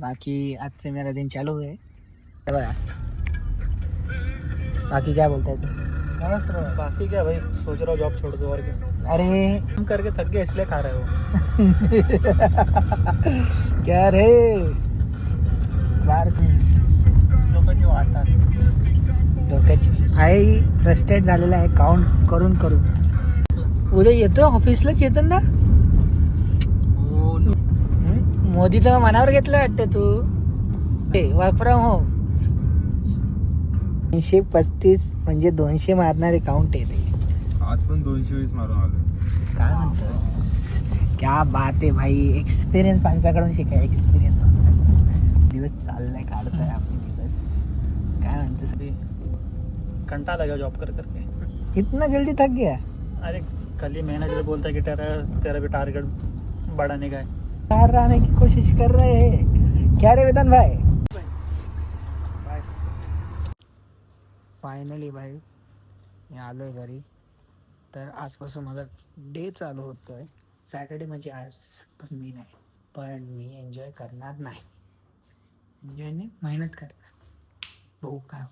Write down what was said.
बाकी आज से मेरा दिन चालू है बघा. बाकी क्या बोलता है तू? बाकी क्या भाई, सोच रहा हूँ जॉब छोड़ दो और क्या. अरे काम करके थक गए इसलिए खा रहे हो. क्या रे बार लोकांची वाटतात. डोक्याची आई फ्रस्ट्रेट झालेला आहे काउंट करून करून. उद्या येतो ऑफिसला चेतन ना. मोदीचं मनावर घेतलं वाटतं तू. वर्क फ्रॉम होम 335 म्हणजे 200 मारणारे काउंट आहे ते. आज पण 220 मारून आलो. काय म्हणतोस? क्या बात आहे भाई. एक्सपिरियन्स माणसाकडून शिकाय. एक्सपिरियन्स दिवस चाललाय काढतोय आपले दिवस. काय म्हणतोस? कंटाळा लगा जॉब कर करके. इतना जल्दी थक गया? अरे कल ही मैनेजर बोलता है कि तेरा तेरा भी टारगेट बढ़ाने का है. बाहर रहने की कोशिश कर रहे हैं क्या रे वेदन भाई? फायनली भाई मी आलोय घरी. तर आजपासून माझा डे चालू होतोय. सॅटर्डे म्हणजे आज पण मी नाही, पण मी एन्जॉय करणार नाही. एन्जॉय नाही, मेहनत करणार. बघू काय